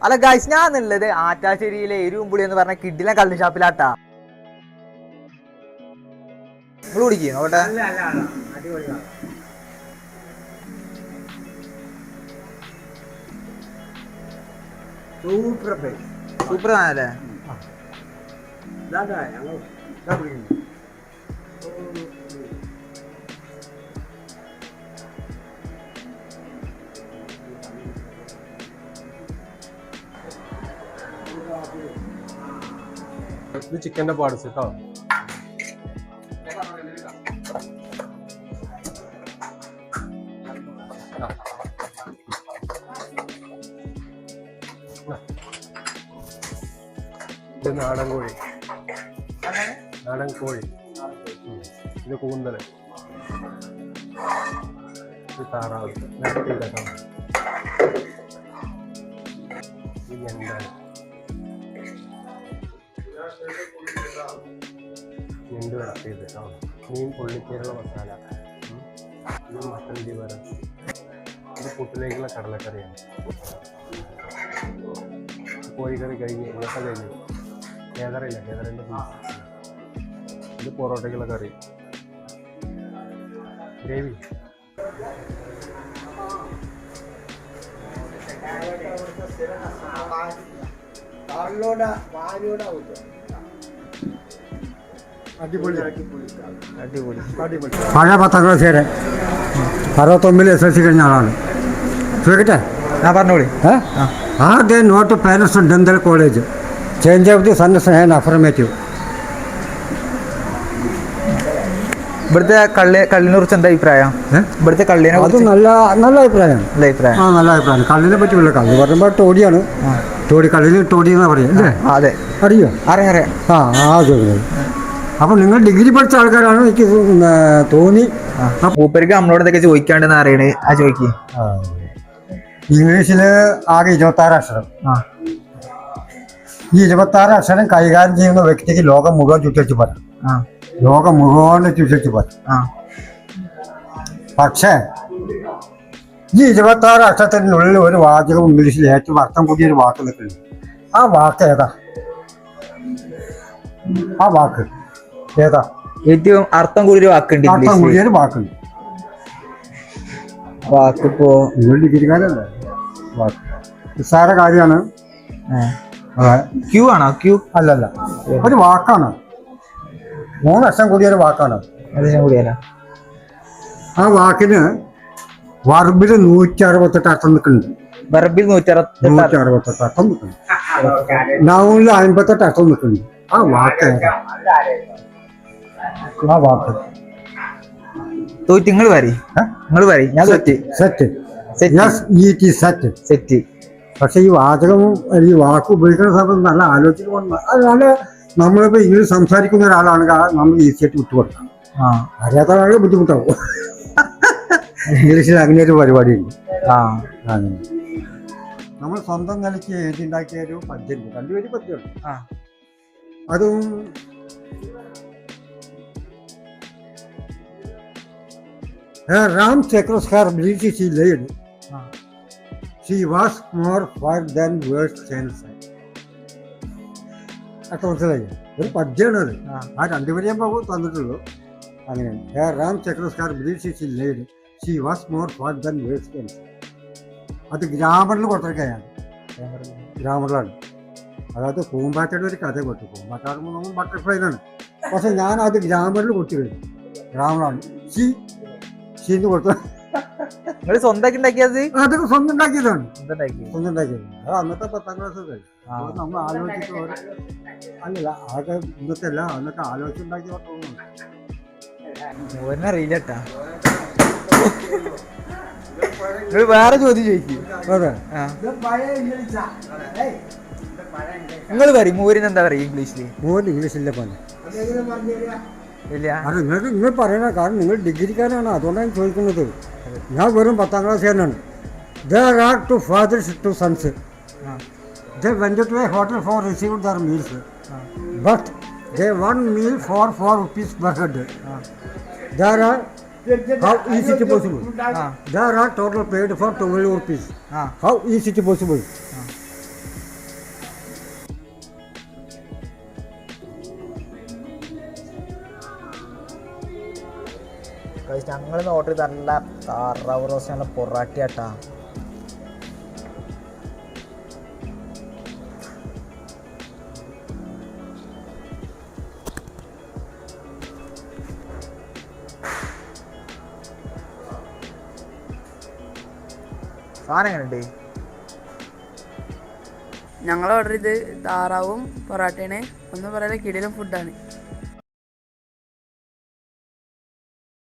അല്ല ഗൈസ്, ഞാൻ എന്നുള്ളത് ആറ്റാശ്ശേരിയിലെ എരുവുംപുളി എന്ന് പറഞ്ഞ കിഡിലെ കള്ളി ഷാപ്പിലാട്ടാ. നിങ്ങൾ കുടിക്കും നോട്ടെ. സൂപ്പർ ആണല്ലേ. ഇത് ചിക്കൻ്റെ പാർട്സ് കേട്ടോ. ഇത് നാടൻ കോഴി, നാടൻ കോഴി. ഇത് കൂന്തൽ, ഇത് താറാവ്, ഇത് ഞണ്ടാണ്, ഞണ്ട് വരട്ടിയത്, മീൻ പൊള്ളിക്കേരുള്ള മസാല, ഇത് മട്ടൻ ലിവർ, ഇത് പുട്ടിലേക്കുള്ള കടലക്കറിയാണ്. കോഴിക്കറി കഴിഞ്ഞ് ഇന്നത്തെ കഴിഞ്ഞു. കേദറില്ല, കേദറിൻ്റെ പീസ്. ഇത് പൊറോട്ടയ്ക്കുള്ള കറി, ഗ്രേവി. പഴയ 10ാം ക്ലാസ് വരെ 69 SSLC കഴിഞ്ഞ ആളാണ്. ചോദിക്കട്ടെ? പറഞ്ഞോളി. ആദ്യം note parents dental college change of the sons and affirmative. ഇവിടുത്തെ കള്ളിനെ കുറിച്ച് എന്താ അഭിപ്രായം? ഇവിടുത്തെ കള്ളിനെ അത് നല്ല അഭിപ്രായമാണ്. നല്ല അഭിപ്രായം. കള്ളിനെ പറ്റിയുള്ള കള്ളി പറയുമ്പോൾ ടോഡിയാണ്. കള്ളിന് ടോഡി എന്നാ പറയാ അല്ലേ? അതെ, അറിയോ? അറിയാം. അപ്പൊ നിങ്ങൾ ഡിഗ്രി പഠിച്ച ആൾക്കാരാണ് എനിക്ക് തോന്നി. മൂപ്പർക്ക് നമ്മളോട് എന്തൊക്കെ ചോദിക്കാണ്ടെന്ന് അറിയണേ. ആ ചോദിക്ക്. ഇംഗ്ലീഷില് ആകെ 26 അക്ഷരം. ഈ 26 അക്ഷരം കൈകാര്യം ചെയ്യുന്ന വ്യക്തിക്ക് ലോകം മുഴുവൻ ചുറ്റിച്ച് പറയാം. ലോകം മുഴുവൻ ചുറ്റിച്ച് പറയാം. പക്ഷേ ഈ 26 അക്ഷരത്തിനുള്ളിൽ ഒരു വാചകം ഇംഗ്ലീഷിൽ ഏറ്റവും അർത്ഥം കൂടിയൊരു വാക്ക് നിൽക്കുന്നു. ആ വാക്ക് ഏതാ? ആ വാക്ക് ഏതാ? ഏറ്റവും അർത്ഥം കൂടിയൊരു വാക്കുണ്ട്. അർത്ഥം കൂടിയൊരു വാക്കുണ്ട്. വാക്കിപ്പോ നിങ്ങൾ ഡിഗ്രിക്കാരല്ലേ? വാക്ക് നിസ്സാര കാര്യമാണ്. ക്യൂ ആണോ? ക്യൂ അല്ലല്ല, ഒരു വാക്കാണ്. 3 അക്ഷരം കൂടിയൊരു വാക്കാണ്. ആ വാക്കിന് വർബിൽ 168 അർത്ഥം നിൽക്കുന്നുണ്ട്. വെർബിൽ 168 അർത്ഥം നിൽക്കുന്നുണ്ട്. നൗണിൽ 58 അർത്ഥം നിൽക്കുന്നുണ്ട്. ആ വാക്ക് ആ വാക്ക് തോറ്റ്. നിങ്ങൾ വരി, ഞാൻ തോറ്റ്. സെറ്റ്. സെറ്റ്. പക്ഷെ ഈ വാചകവും ഈ വാക്ക് ഉപയോഗിക്കുന്ന സമയത്ത് നല്ല ആലോചിക്കണം. അതല്ല, നമ്മളിപ്പോ ഇംഗ്ലീഷ് സംസാരിക്കുന്ന ഒരാളാണെങ്കിൽ നമ്മൾ ഈസിയായിട്ട് വിട്ടുകൊടുക്കാം. അറിയാത്ത ആളുകൾ ബുദ്ധിമുട്ടാവും. ഇംഗ്ലീഷിൽ അങ്ങനെ ഒരു പരിപാടിയുണ്ട്. നമ്മൾ സ്വന്തം നിലയ്ക്ക് എഴുതിണ്ടാക്കിയ ഒരു പദ്യമുണ്ട്. 2 വരി പദ്യമുണ്ട്. അതും Ram Chakras her ability she laid. She was more far than words can say. അത്ര മനസ്സിലായി. ഒരു പദ്യമാണ് അത്. ആ 2 വരി ഞാൻ തന്നിട്ടുള്ളൂ. അങ്ങനെയാണ്. റാം ചക്രസ്കാർ breach she laid she was more far than words can say. അത് ഗ്രാമറിൽ കൊടുത്തിരിക്കുകയാണ്. ഗ്രാമറിലാണ്. അതായത് പൂമ്പാറ്റയുടെ ഒരു കഥ കൊടുത്തു. പൂമ്പാറ്റാടുമ്പോൾ നമ്മൾ ബട്ടർഫ്ലൈനാണ്. പക്ഷെ ഞാൻ അത് ഗ്രാമറിൽ കൊടുത്തിരുന്നു. ഗ്രാമറാണ്. ഷീന്ന് കൊടുത്തു. നിങ്ങൾ സ്വന്തമാക്കി ഉണ്ടാക്കിയത്? അതൊക്കെ സ്വന്തം ഉണ്ടാക്കിയതാണ്. സ്വന്തം ഉണ്ടാക്കിയത്. അത് അന്നത്തെ 10ാം ക്ലാസ് കഴിഞ്ഞു. നമ്മൾ ആലോചിച്ചിട്ട് അല്ലല്ല, അതൊക്കെ ഇന്നത്തെ അല്ല, അന്നൊക്കെ ആലോചിച്ചുണ്ടാക്കിയ അറിയില്ലട്ടാ. വേറെ ചോദ്യം ചോദിക്കും. നിങ്ങൾ പറയും മൂരിന് എന്താ പറയുക ഇംഗ്ലീഷില്? മൂരിന് ഇംഗ്ലീഷില്ല പോലെ ഇല്ല. അത് നിങ്ങൾ പറയണ കാരണം നിങ്ങൾ ഡിഗ്രിക്കാരാണ്, അതുകൊണ്ടാണ് ചോദിക്കുന്നത്. ഞാൻ വെറും 10ാം ക്ലാസ്സുകാരനാണ്. There are 2 fathers, 2 sons. They went to a hotel for receiving their meals. But they one meal for 4 rupees per head. There are how is it possible? There are total paid for 12 rupees. How is it possible? ഞങ്ങൾ order ചെയ്ത് നല്ല താറാവ് roast നല്ല പൊറാട്ടി ആട്ടാ. സാധനം എങ്ങനെയുണ്ട്? ഞങ്ങൾ order ചെയ്ത് താറാവും പൊറാട്ടയാണ്. ഒന്നും പറയാതെ കിടിലം ഫുഡാണ്.